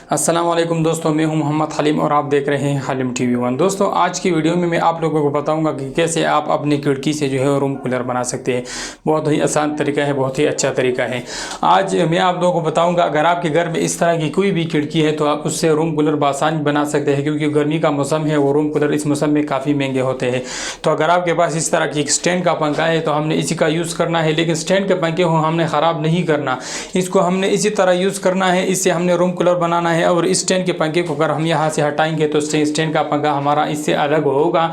अस्सलाम वालेकुम दोस्तों, मैं हूं मोहम्मद हलीम और आप देख रहे हैं हलीम टीवी 1। दोस्तों, आज की वीडियो में मैं आप लोगों को बताऊंगा कि कैसे आप अपनी खिड़की से जो है रूम कूलर बना सकते हैं। बहुत ही आसान तरीका है, बहुत ही अच्छा तरीका है। आज मैं आप लोगों को बताऊंगा, अगर आपके घर में इस तरह की कोई भी खिड़की है तो आप उससे रूम कूलर बआसानी बना सकते हैं, क्योंकि गर्मी का मौसम है, वो रूम कूलर इस मौसम में काफ़ी महंगे होते हैं। तो अगर आपके पास इस तरह की स्टैंड का पंखा है तो हमने इसी का यूज़ करना है, लेकिन स्टैंड के पंखे को हमने ख़राब नहीं करना, इसको हमने इसी तरह यूज़ करना है। इससे हमने रूम कूलर बनाना है और स्टैंड के पंखे को अगर हम यहाँ से हटाएंगे तो स्टैंड का पंखा हमारा इससे अलग होगा।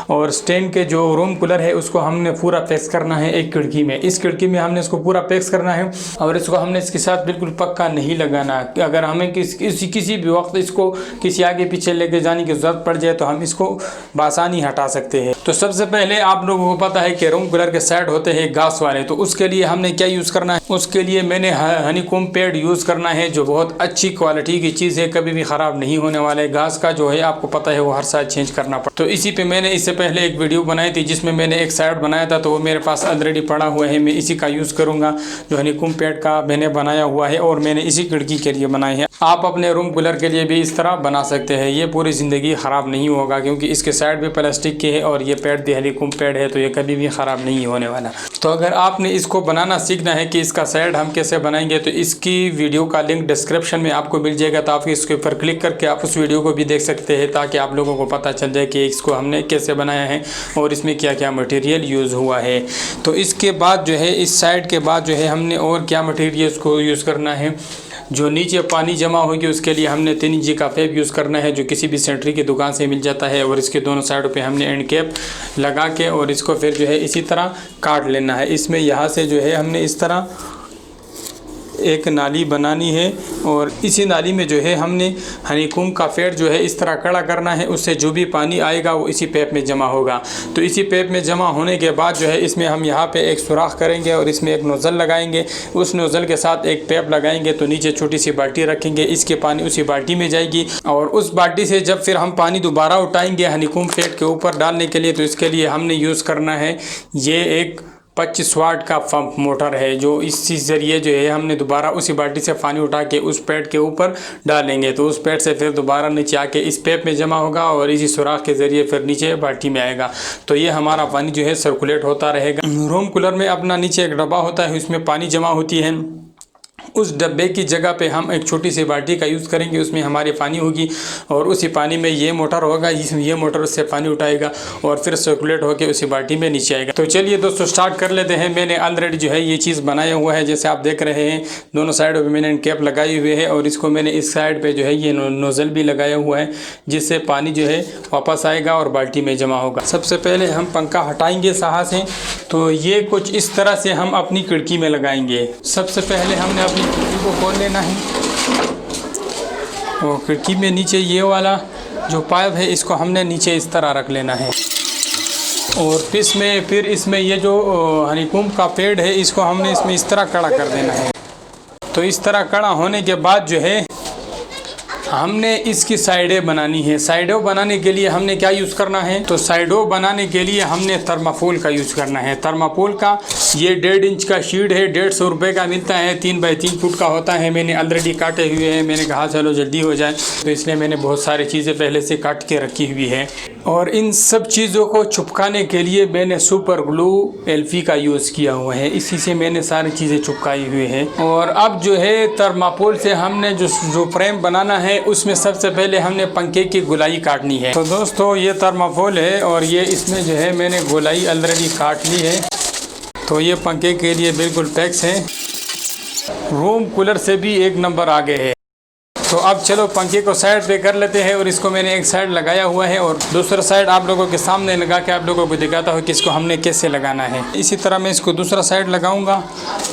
और स्टैंड के जो रूम कूलर है उसको हमने पूरा फिक्स करना है एक खिड़की में। इस खिड़की में हमने इसको पूरा फिक्स करना है और इसको हमने इसके साथ बिल्कुल पक्का नहीं लगाना। अगर हमें किसी भी वक्त इसको किसी आगे पीछे लेके जाने की ज़रूरत पड़ जाए तो हम इसको बआसानी हटा सकते हैं। तो सबसे पहले आप लोगों को पता है कि रूम कूलर के साइड होते हैं घास वाले, तो उसके लिए हमने क्या यूज़ करना है? उसके लिए मैंने हनीकॉम्ब पैड यूज़ करना है, जो बहुत अच्छी क्वालिटी की चीज़ है, कभी भी ख़राब नहीं होने वाले। घास का जो है आपको पता है वो हर साल चेंज करना पड़ता। तो इसी पे मैंने इससे पहले एक वीडियो बनाई थी जिसमें मैंने एक साइड बनाया था, तो वो मेरे पास ऑलरेडी पड़ा हुआ है। मैं इसी का यूज़ करूँगा, जो हनीकॉम्ब पैड का मैंने बनाया हुआ है और मैंने इसी खिड़की के लिए बनाई है। आप अपने रूम कूलर के लिए भी इस तरह बना सकते हैं, ये पूरी ज़िंदगी ख़राब नहीं होगा, क्योंकि इसके साइड भी प्लास्टिक के है और ये पैड भी हनीकॉम्ब पैड है, तो ये कभी भी ख़राब नहीं होने वाला। तो अगर आपने इसको बनाना सीखना है कि इसका साइड हम कैसे बनाएंगे, तो इसकी वीडियो का लिंक डिस्क्रिप्शन में आपको मिल जाएगा, तो आप इसके ऊपर क्लिक करके आप उस वीडियो को भी देख सकते हैं, ताकि आप लोगों को पता चल जाए कि इसको हमने कैसे बनाया है और इसमें क्या क्या मटेरियल यूज़ हुआ है। तो इसके बाद जो है, इस साइड के बाद जो है हमने और क्या मटेरियल को यूज़ करना है। जो नीचे पानी जमा होगी उसके लिए हमने 3 इंची का पेप यूज़ करना है, जो किसी भी सेंट्री की दुकान से मिल जाता है, और इसके दोनों साइडों पे हमने एंड कैप लगा के और इसको फिर जो है इसी तरह काट लेना है। इसमें यहाँ से जो है हमने इस तरह एक नाली बनानी है और इसी नाली में जो है हमने हनीकॉम्ब का पैड जो है इस तरह कड़ा करना है, उससे जो भी पानी आएगा वो इसी पैप में जमा होगा। तो इसी पैप में जमा होने के बाद जो है इसमें हम यहाँ पे एक सुराख करेंगे और इसमें एक नोज़ल लगाएंगे। उस नोज़ल के साथ एक पैप लगाएंगे, तो नीचे छोटी सी बाल्टी रखेंगे, इसके पानी उसी बाल्टी में जाएगी और उस बाल्टी से जब फिर हम पानी दोबारा उठाएंगे हनीकॉम्ब पैड के ऊपर डालने के लिए, तो इसके लिए हमने यूज़ करना है ये एक 25 वाट का पंप मोटर है, जो इसी ज़रिए जो है हमने दोबारा उसी बाल्टी से पानी उठा के उस पैड के ऊपर डालेंगे, तो उस पैड से फिर दोबारा नीचे आके इस पैप में जमा होगा और इसी सुराख के ज़रिए फिर नीचे बाल्टी में आएगा। तो ये हमारा पानी जो है सर्कुलेट होता रहेगा। रूम कूलर में अपना नीचे एक डब्बा होता है, उसमें पानी जमा होती है। उस डब्बे की जगह पे हम एक छोटी सी बाल्टी का यूज़ करेंगे, उसमें हमारी पानी होगी और उसी पानी में ये मोटर होगा, ये मोटर उससे पानी उठाएगा और फिर सर्कुलेट होकर उसी बाल्टी में नीचे आएगा। तो चलिए दोस्तों स्टार्ट कर लेते हैं। मैंने ऑलरेडी जो है ये चीज़ बनाया हुआ है, जैसे आप देख रहे हैं दोनों साइडों पर मैंने कैप लगाई हुई है और इसको मैंने इस साइड पर जो है ये नोज़ल भी लगाया हुआ है, जिससे पानी जो है वापस आएगा और बाल्टी में जमा होगा। सबसे पहले हम पंखा हटाएंगे साहा से, तो ये कुछ इस तरह से हम अपनी खिड़की में लगाएंगे। सबसे पहले हमने अपनी खिड़की को खोल लेना है और खिड़की में नीचे ये वाला जो पाइप है इसको हमने नीचे इस तरह रख लेना है और फिर इसमें ये जो हनीकॉम्ब का पेड़ है इसको हमने इसमें इस तरह कड़ा कर देना है। तो इस तरह कड़ा होने के बाद जो है हमने इसकी साइडें बनानी है। साइडों बनाने के लिए हमने क्या यूज़ करना है? तो साइडों बनाने के लिए हमने थर्माकोल का यूज़ करना है। थर्माकोल का ये 1.5 इंच का शीट है, 150 रुपये का मिलता है, 3 बाई 3 फुट का होता है। मैंने ऑलरेडी काटे हुए हैं, मैंने कहा चलो जल्दी हो जाए, तो इसलिए मैंने बहुत सारी चीज़ें पहले से काट के रखी हुई है। और इन सब चीज़ों को चिपकाने के लिए मैंने सुपर ग्लू एल्फी का यूज़ किया हुआ है, इसी से मैंने सारी चीज़ें चिपकाई हुई है। और अब जो है थर्माकोल से हमने जो फ्रेम बनाना है उसमें सबसे पहले हमने पंखे की गोलाई काटनी है। तो दोस्तों ये थर्माकोल है और ये इसमें जो है मैंने गोलाई ऑलरेडी काट ली है, तो ये पंखे के लिए बिल्कुल फिक्स है, रूम कूलर से भी 1 नंबर आगे है। तो अब चलो पंखे को साइड पे कर लेते हैं और इसको मैंने एक साइड लगाया हुआ है और दूसरा साइड आप लोगों के सामने लगा के आप लोगों को दिखाता हूँ कि इसको हमने कैसे लगाना है। इसी तरह मैं इसको दूसरा साइड लगाऊंगा।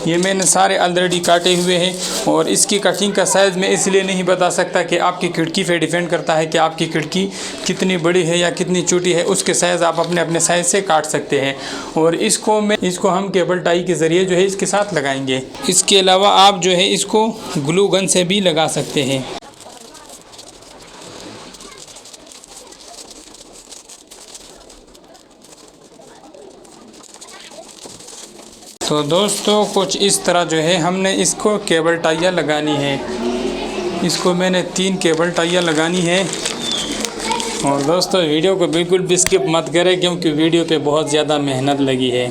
ये मैंने सारे ऑलरेडी काटे हुए हैं और इसकी कटिंग का साइज़ मैं इसलिए नहीं बता सकता कि आपकी खिड़की पे डिपेंड करता है कि आपकी खिड़की कितनी बड़ी है या कितनी छोटी है, उसके साइज़ आप अपने अपने साइज़ से काट सकते हैं। और इसको हम केबल टाई के ज़रिए जो है इसके साथ लगाएंगे। इसके अलावा आप जो है इसको ग्लू गन से भी लगा सकते हैं। तो दोस्तों कुछ इस तरह जो है हमने इसको केबल टाइयाँ लगानी है। इसको मैंने 3 केबल टाइयाँ लगानी है। और दोस्तों वीडियो को बिल्कुल भी स्किप मत करें क्योंकि वीडियो पे बहुत ज़्यादा मेहनत लगी है।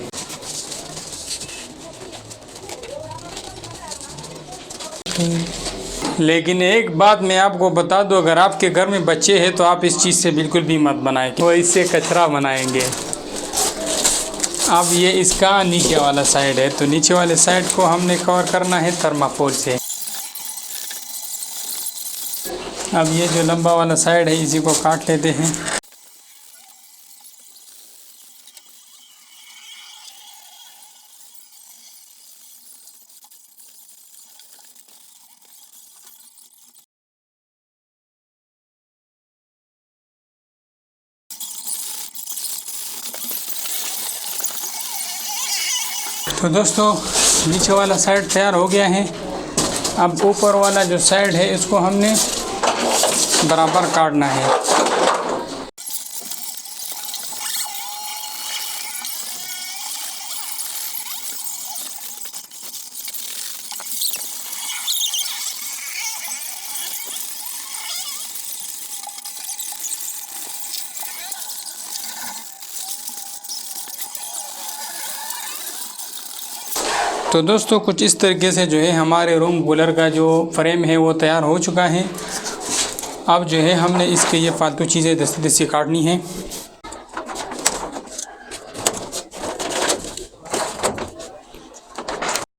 लेकिन एक बात मैं आपको बता दूं, अगर आपके घर में बच्चे हैं तो आप इस चीज़ से बिल्कुल भी मत बनाएं, वो इससे कचरा बनाएंगे। अब ये इसका नीचे वाला साइड है, तो नीचे वाले साइड को हमने कवर करना है थर्माकोल से। अब ये जो लंबा वाला साइड है इसी को काट लेते हैं। तो दोस्तों नीचे वाला साइड तैयार हो गया है। अब ऊपर वाला जो साइड है इसको हमने बराबर काटना है। तो दोस्तों कुछ इस तरीके से जो है हमारे रूम कूलर का जो फ्रेम है वो तैयार हो चुका है। अब जो है हमने इसके ये फालतू चीज़ें दस्ती काटनी है।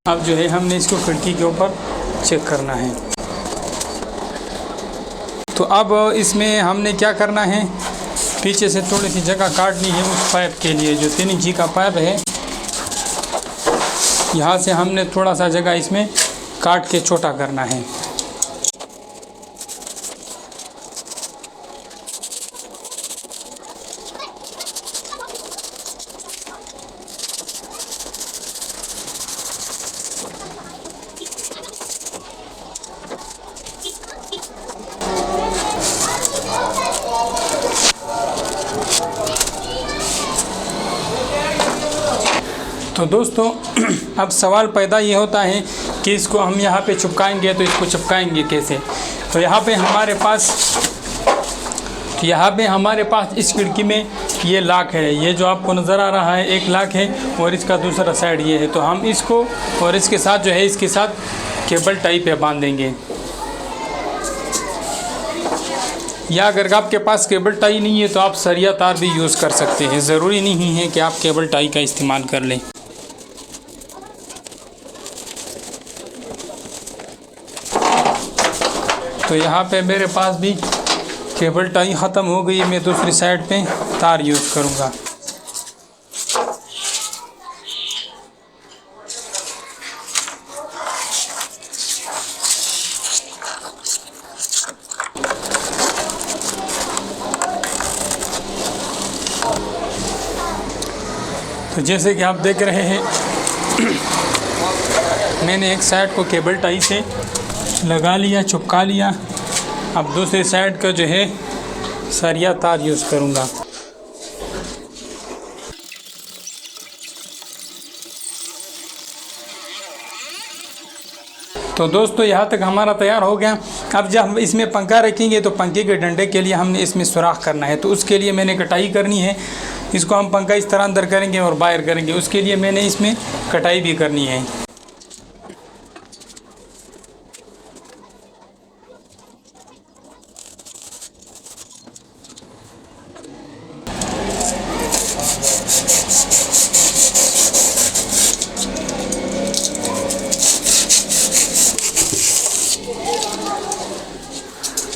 अब जो है हमने इसको खिड़की के ऊपर चेक करना है। तो अब इसमें हमने क्या करना है, पीछे से थोड़ी सी जगह काटनी है उस पाइप के लिए। जो 3 इंची का पाइप है यहाँ से हमने थोड़ा सा जगह इसमें काट के छोटा करना है। तो दोस्तों अब सवाल पैदा ये होता है कि इसको हम यहाँ पे चिपकाएंगे तो इसको चिपकाएंगे कैसे। तो यहाँ पे हमारे पास इस खिड़की में ये लॉक है। ये जो आपको नज़र आ रहा है एक लॉक है और इसका दूसरा साइड ये है। तो हम इसको और इसके साथ जो है इसके साथ केबल टाई पे बांध देंगे। या अगर आपके पास केबल टाई नहीं है तो आप सरिया तार भी यूज़ कर सकते हैं। ज़रूरी नहीं है कि आप केबल टाई का इस्तेमाल कर लें। तो यहाँ पे मेरे पास भी केबल टाई ख़त्म हो गई। मैं दूसरी साइड पे तार यूज़ करूँगा। तो जैसे कि आप देख रहे हैं मैंने एक साइड को केबल टाई से लगा लिया, चिपका लिया। अब दूसरी साइड का जो है सरिया तार यूज़ करूँगा। तो दोस्तों यहाँ तक हमारा तैयार हो गया। अब जब हम इसमें पंखा रखेंगे तो पंखे के डंडे के लिए हमने इसमें सुराख करना है। तो उसके लिए मैंने कटाई करनी है। इसको हम पंखा इस तरह अंदर करेंगे और बाहर करेंगे। उसके लिए मैंने इसमें कटाई भी करनी है।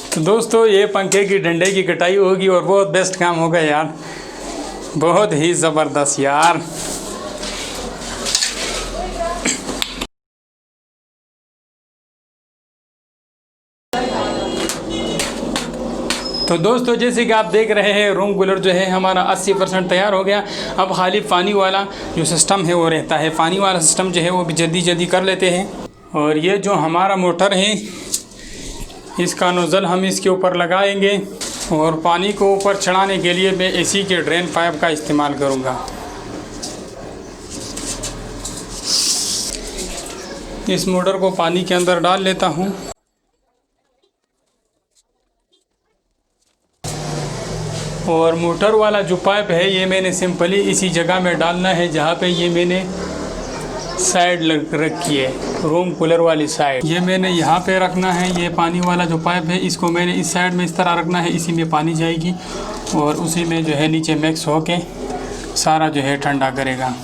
तो दोस्तों ये पंखे की डंडे की कटाई होगी और बहुत बेस्ट काम होगा यार, बहुत ही ज़बरदस्त यार। तो दोस्तों जैसे कि आप देख रहे हैं रूम कूलर जो है हमारा 80% तैयार हो गया। अब खाली पानी वाला जो सिस्टम है वो रहता है। पानी वाला सिस्टम जो है वो भी जल्दी जल्दी कर लेते हैं। और ये जो हमारा मोटर है इसका नोज़ल हम इसके ऊपर लगाएंगे और पानी को ऊपर चढ़ाने के लिए मैं एसी के ड्रेन पाइप का इस्तेमाल करूँगा। इस मोटर को पानी के अंदर डाल लेता हूँ। और मोटर वाला जो पाइप है ये मैंने सिंपली इसी जगह में डालना है जहाँ पे ये मैंने साइड लग रखी है, रूम कूलर वाली साइड। ये मैंने यहाँ पे रखना है। ये पानी वाला जो पाइप है इसको मैंने इस साइड में इस तरह रखना है, इसी में पानी जाएगी और उसी में जो है नीचे मिक्स होके सारा जो है ठंडा करेगा।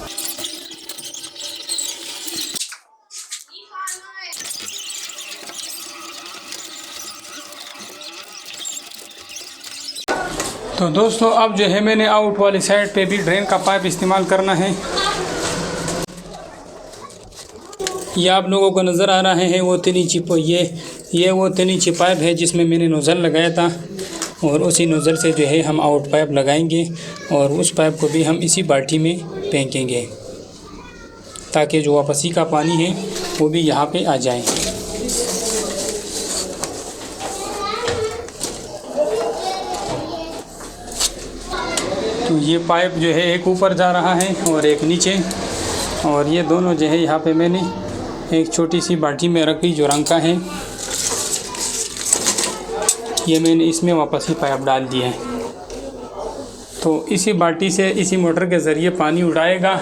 तो दोस्तों अब जो है मैंने आउट वाली साइड पे भी ड्रेन का पाइप इस्तेमाल करना है। ये आप लोगों को नज़र आ रहा है वो 3 इंची ये वो 3 इंची पाइप है जिसमें मैंने नोज़ल लगाया था और उसी नोज़ल से जो है हम आउट पाइप लगाएंगे और उस पाइप को भी हम इसी बाल्टी में फेंकेंगे ताकि जो वापसी का पानी है वो भी यहाँ पे आ जाए। तो ये पाइप जो है एक ऊपर जा रहा है और एक नीचे, और ये दोनों जो है यहाँ पे मैंने एक छोटी सी बाल्टी में रखी जो रंग का है, ये मैंने इसमें वापस ही पाइप डाल दिया है। तो इसी बाल्टी से इसी मोटर के ज़रिए पानी उड़ाएगा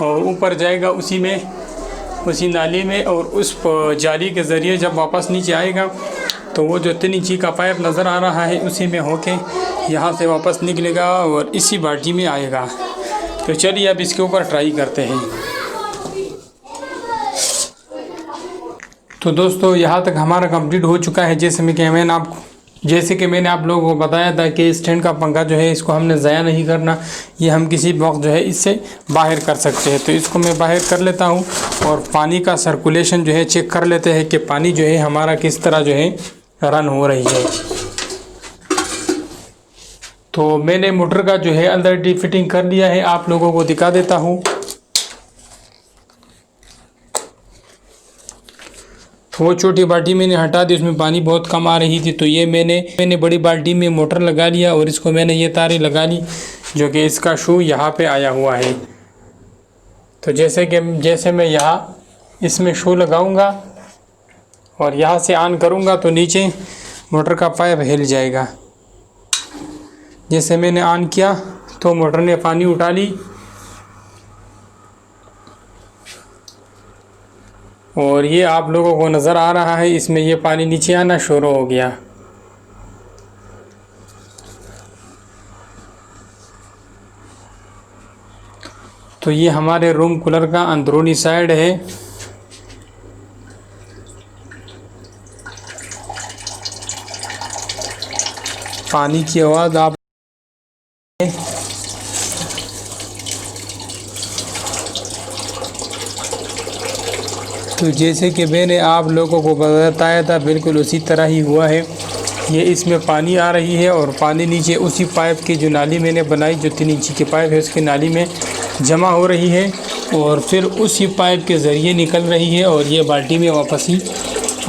और ऊपर जाएगा उसी में, उसी नाली में, और उस जाली के ज़रिए जब वापस नीचे आएगा तो वो जो 3 इंची का पाइप नज़र आ रहा है उसी में होके यहाँ से वापस निकलेगा और इसी बाल्टी में आएगा। तो चलिए अब इसके ऊपर ट्राई करते हैं। तो दोस्तों यहाँ तक हमारा कंप्लीट हो चुका है। जैसे कि मैंने आप लोगों को बताया था कि स्टैंड का पंखा जो है इसको हमने ज़ाया नहीं करना, ये हम किसी वक्त जो है इससे बाहर कर सकते हैं। तो इसको मैं बाहर कर लेता हूँ और पानी का सर्कुलेशन जो है चेक कर लेते हैं कि पानी जो है हमारा किस तरह जो है रन हो रही है। तो मैंने मोटर का जो है ऑलरेडी फिटिंग कर लिया है, आप लोगों को दिखा देता हूँ। तो वो छोटी बाल्टी मैंने हटा दी, उसमें पानी बहुत कम आ रही थी। तो ये मैंने बड़ी बाल्टी में मोटर लगा लिया और इसको मैंने ये तारें लगा ली जो कि इसका शू यहाँ पे आया हुआ है। तो जैसे मैं यहाँ इसमें शू लगाऊंगा और यहाँ से ऑन करूँगा तो नीचे मोटर का पाइप हिल जाएगा। जैसे मैंने ऑन किया तो मोटर ने पानी उठा ली और ये आप लोगों को नज़र आ रहा है इसमें ये पानी नीचे आना शुरू हो गया। तो ये हमारे रूम कूलर का अंदरूनी साइड है। पानी की आवाज़ आप तो जैसे कि मैंने आप लोगों को बताया था बिल्कुल उसी तरह ही हुआ है। ये इसमें पानी आ रही है और पानी नीचे उसी पाइप की जो नाली मैंने बनाई, जो 3 इंची की पाइप है, उसकी नाली में जमा हो रही है और फिर उसी पाइप के ज़रिए निकल रही है और ये बाल्टी में वापस ही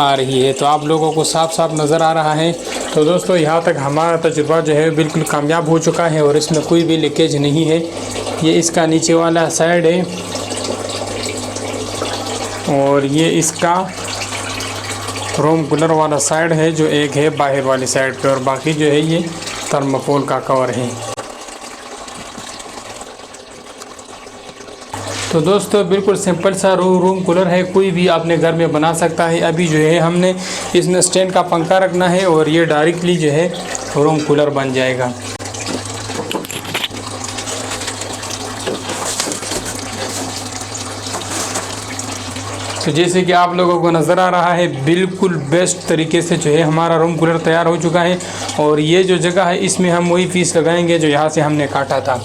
आ रही है। तो आप लोगों को साफ साफ नज़र आ रहा है। तो दोस्तों यहाँ तक हमारा तजुर्बा जो है बिल्कुल कामयाब हो चुका है और इसमें कोई भी लीकेज नहीं है। ये इसका नीचे वाला साइड है और ये इसका रूम कूलर वाला साइड है जो एक है बाहर वाली साइड पे, और बाकी जो है ये थर्माकोल का कवर है। तो दोस्तों बिल्कुल सिंपल सा रूम कूलर है, कोई भी अपने घर में बना सकता है। अभी जो है हमने इसमें स्टैंड का पंखा रखना है और ये डायरेक्टली जो है रूम कूलर बन जाएगा। तो जैसे कि आप लोगों को नज़र आ रहा है बिल्कुल बेस्ट तरीके से जो है हमारा रूम कूलर तैयार हो चुका है। और ये जो जगह है इसमें हम वही पीस लगाएंगे जो यहाँ से हमने काटा था।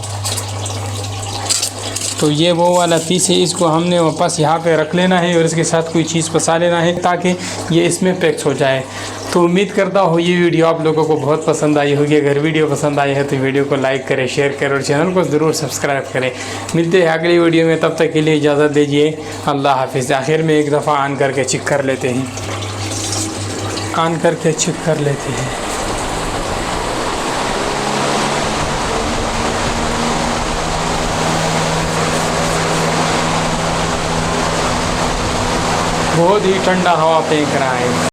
तो ये वो वाला पीस है, इसको हमने वापस यहाँ पे रख लेना है और इसके साथ कोई चीज़ फंसा लेना है ताकि ये इसमें पैक्स हो जाए। तो उम्मीद करता हूँ ये वीडियो आप लोगों को बहुत पसंद आई होगी। अगर वीडियो पसंद आई है तो वीडियो को लाइक करें, शेयर करें और चैनल को ज़रूर सब्सक्राइब करें। मिलते हैं अगली वीडियो में, तब तक के लिए इजाज़त दीजिए। अल्लाह हाफिज़। आखिर में एक दफ़ा ऑन करके चेक कर लेते हैं, ऑन करके चेक कर लेते हैं। बहुत ही ठंडा हवा फेंक रहा है।